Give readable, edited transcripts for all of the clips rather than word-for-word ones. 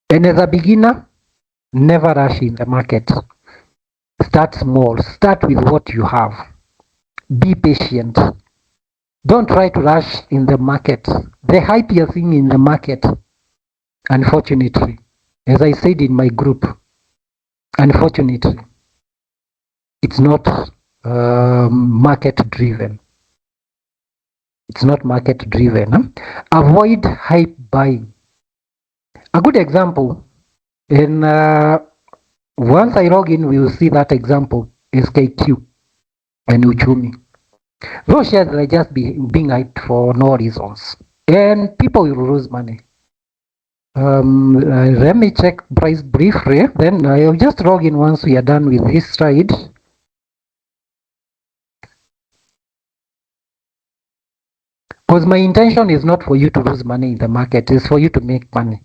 And as a beginner, never rush in the market. Start small. Start with what you have. Be patient. Don't try to rush in the market. The hype you're seeing in the market, unfortunately, as I said in my group, unfortunately, it's not market driven. It's not market driven. Avoid hype buying. A good example, in once I log in, we will see that example is KQ and Uchumi. Those shares are just being hyped for no reasons, and people will lose money. Let me check price briefly, then I'll just log in once we are done with this slide. Because my intention is not for you to lose money in the market, it's for you to make money.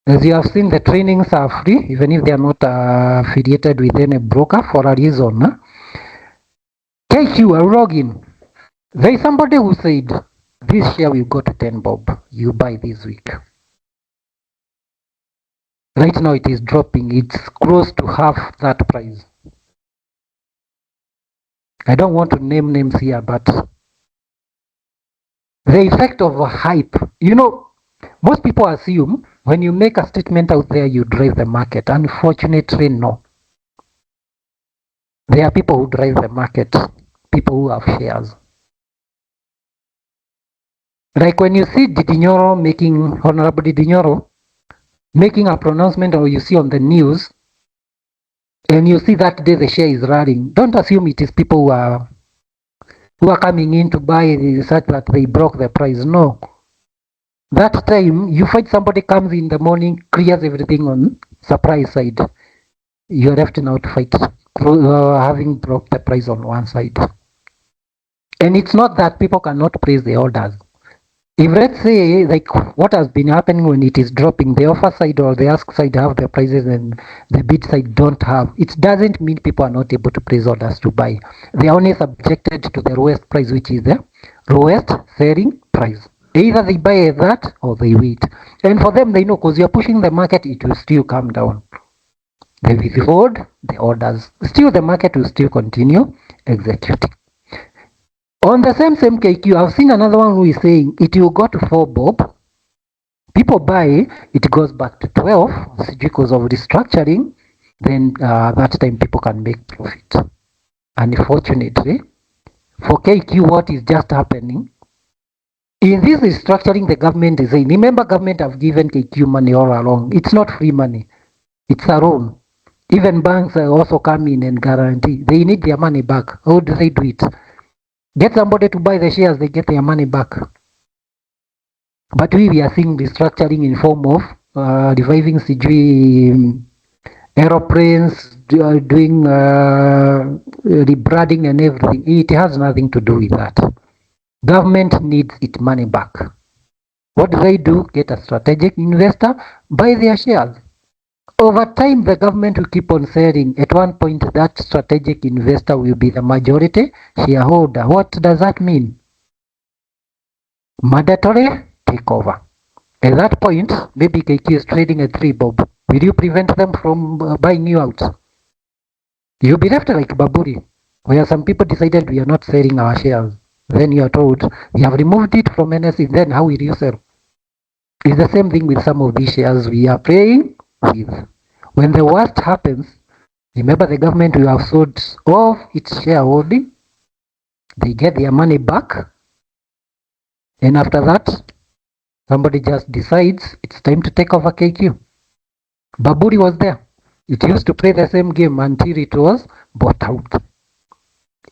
As you have seen, the trainings are free, even if they are not affiliated with any broker for a reason. KQ, I'll log in. There is somebody who said, this share will go to 10 bob. You buy this week. Right now it is dropping. It's close to half that price. I don't want to name names here, but the effect of a hype, you know, most people assume when you make a statement out there, you drive the market. Unfortunately, no. There are people who drive the market, people who have shares. Like when you see Honorable Didinyoro making a pronouncement, or you see on the news, and you see that day the share is running, don't assume it is people who are coming in to buy such that they broke the price. No. That time, you find somebody comes in the morning, clears everything on surprise side. You're left now to fight, having broke the price on one side. And it's not that people cannot place the orders. If let's say, like what has been happening when it is dropping, the offer side or the ask side have the prices and the bid side don't have, it doesn't mean people are not able to place orders to buy. They are only subjected to the lowest price, which is the lowest selling price. Either they buy that or they wait. And for them, they know because you're pushing the market, it will still come down. They withhold the orders. Still, the market will still continue executing. On the same KQ, I've seen another one who is saying it will go to 4 bob. People buy, it goes back to 12 because of restructuring. Then that time people can make profit. Unfortunately, for KQ, what is just happening, in this restructuring, the government is saying, remember, government have given KQ money all along. It's not free money. It's a loan. Even banks also come in and guarantee. They need their money back. How do they do it? Get somebody to buy the shares, they get their money back. But we are seeing restructuring in form of reviving CG aeroplanes, doing rebranding and everything. It has nothing to do with that. Government needs its money back. What do? Get a strategic investor, buy their shares. Over time, the government will keep on selling. At one point, that strategic investor will be the majority shareholder. What does that mean? Mandatory takeover. At that point, maybe KQ is trading at 3 bob. Will you prevent them from buying you out? You'll be left like Baburi, where some people decided we are not selling our shares. Then you are told, we have removed it from NSE, then how will you sell? It's the same thing with some of these shares we are playing with. When the worst happens, remember the government will have sold off its shareholding, they get their money back, and after that, somebody just decides it's time to take over KQ. Baburi was there. It used to play the same game until it was bought out.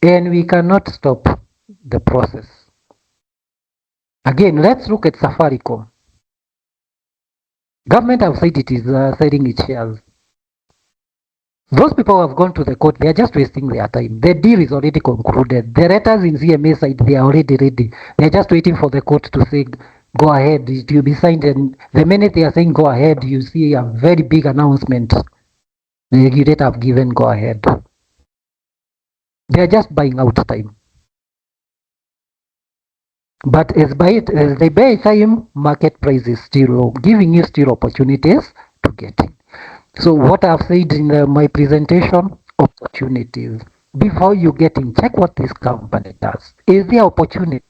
And we cannot stop the process. Again, let's look at Safaricom. Government have said it is selling its shares. Those people who have gone to the court, they are just wasting their time. The deal is already concluded. The letters in CMA side, they are already ready. They are just waiting for the court to say, go ahead, it will be signed. And the minute they are saying go ahead, you see a very big announcement. The regulator have given go ahead. They are just buying out time. But as they buy time, market price is still low, giving you still opportunities to get in. So what I've said in my presentation, opportunities. Before you get in, check what this company does. Is there opportunity?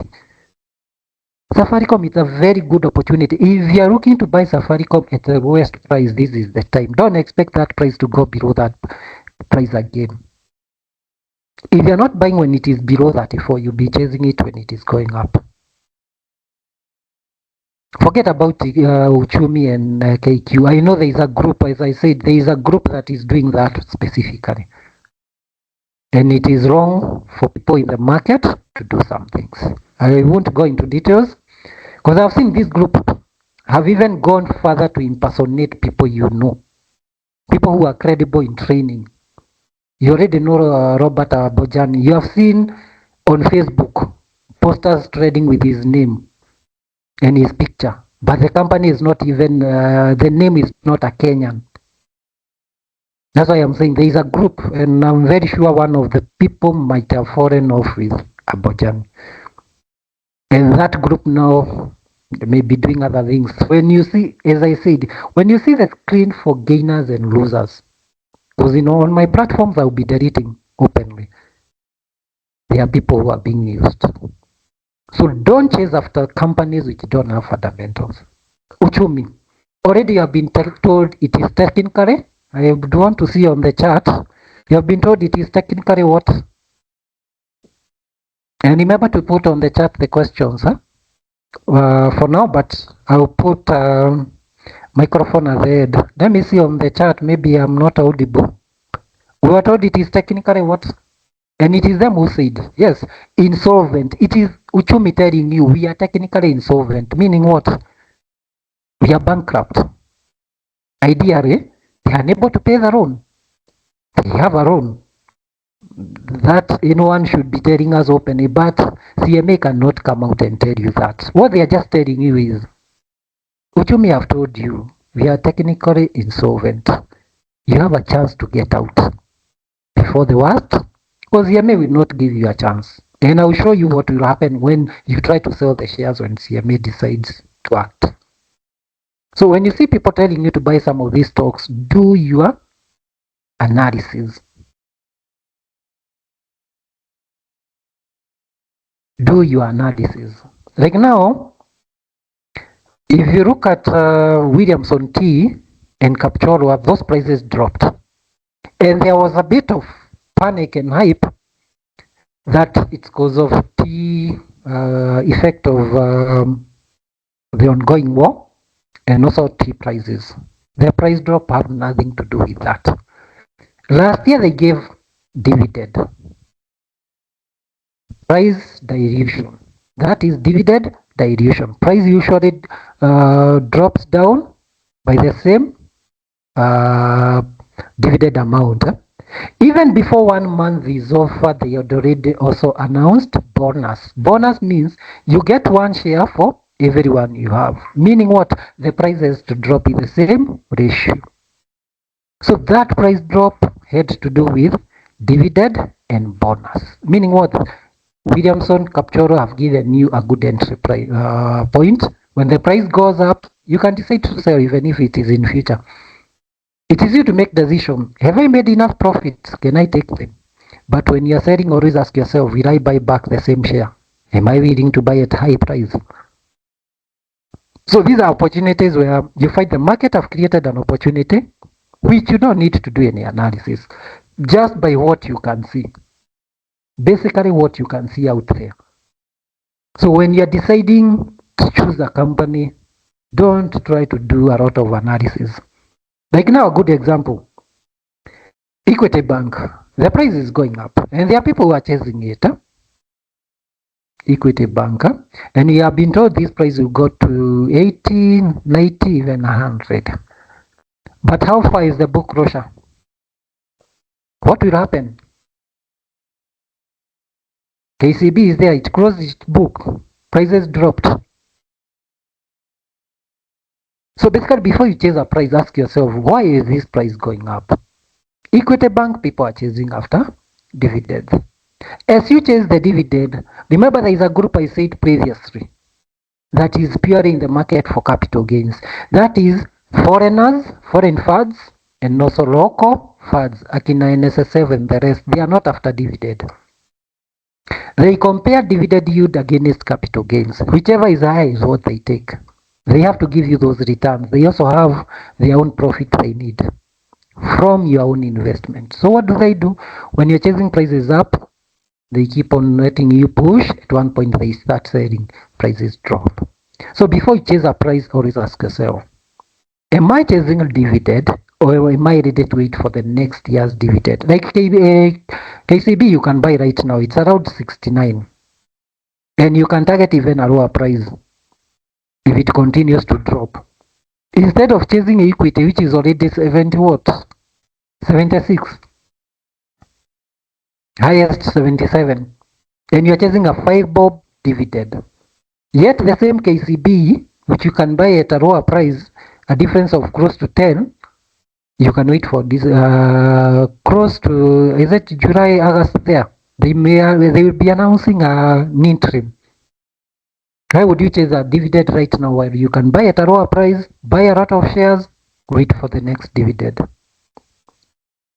Safaricom is a very good opportunity. If you are looking to buy Safaricom at the lowest price, this is the time. Don't expect that price to go below that price again. If you're not buying when it is below 34, you'll be chasing it when it is going up. Forget about Uchumi and KQ. I know there is a group, as I said, there is a group that is doing that specifically. And it is wrong for people in the market to do some things. I won't go into details because I've seen this group have even gone further to impersonate people you know, people who are credible in training. You already know Robert Bojani. You have seen on Facebook posters trading with his name and his picture, but the company is not even, the name is not a Kenyan. That's why I'm saying there is a group, and I'm very sure one of the people might have fallen off with Bojani. And that group now may be doing other things. When you see, as I said, when you see the screen for gainers and losers, because on my platforms I'll be deleting openly. There are people who are being used. So don't chase after companies which don't have fundamentals. Uchumi. Already you have been told it is technically. I would want to see on the chart. You have been told it is technically what? And remember to put on the chat the questions, huh? For now, but I'll put microphone at the end. Let me see on the chat. Maybe I'm not audible. We were told it is technically what? And it is them who said, yes, insolvent. It is Uchumi telling you we are technically insolvent, meaning what? We are bankrupt. Ideally, they are unable to pay the loan. They have a loan. That anyone should be telling us openly, but CMA cannot come out and tell you that. What they are just telling you is, Uchumi have told you, we are technically insolvent. You have a chance to get out before the worst, because CMA will not give you a chance. And I will show you what will happen when you try to sell the shares when CMA decides to act. So when you see people telling you to buy some of these stocks, do your analysis. Do your analysis. Like now, if you look at Williamson Tea and Capchorwa, those prices dropped. And there was a bit of panic and hype that it's because of tea effect of the ongoing war and also tea prices. The price drop have nothing to do with that. Last year they gave dividend. Price dilution. That is dividend dilution. Price usually drops down by the same dividend amount. Even before 1 month is over, they had already also announced bonus. Bonus means you get one share for everyone you have. Meaning what? The price has to drop in the same ratio. So that price drop had to do with dividend and bonus. Meaning what? Williamson, Capchoro have given you a good entry point. When the price goes up, you can decide to sell even if it is in future. It is you to make decision. Have I made enough profits? Can I take them? But when you're selling, always ask yourself, will I buy back the same share? Am I willing to buy at high price? So these are opportunities where you find the market have created an opportunity which you don't need to do any analysis. Just by what you can see. Basically what you can see out there. So when you're deciding to choose a company, don't try to do a lot of analysis. Like now, a good example, Equity Bank, the price is going up and there are people who are chasing it. Equity Bank, and you have been told this price will go to 80, 90, even 100. But how far is the book closure? What will happen? KCB is there, it closed its book, prices dropped. So basically, before you chase a price, ask yourself, why is this price going up? Equity Bank, people are chasing after dividends. As you chase the dividend, remember there is a group I said previously that is purely in the market for capital gains. That is foreigners, foreign funds, and also local funds, akina NSSF and the rest. They are not after dividend. They compare dividend yield against capital gains. Whichever is high is what they take. They have to give you those returns. They also have their own profit they need from your own investment. So what do? When you're chasing prices up, they keep on letting you push. At one point, they start selling, prices drop. So before you chase a price, always ask yourself, am I chasing a dividend or am I ready to wait for the next year's dividend? Like KCB, you can buy right now. It's around 69. And you can target even a lower price if it continues to drop. Instead of chasing equity, which is already 70 what? 76. Highest 77. And you're chasing a 5 bob dividend. Yet the same KCB, which you can buy at a lower price, a difference of close to 10, you can wait for this close to, is it July, August there? They will be announcing an interim. Why would you chase a dividend right now while you can buy at a lower price, buy a lot of shares, wait for the next dividend?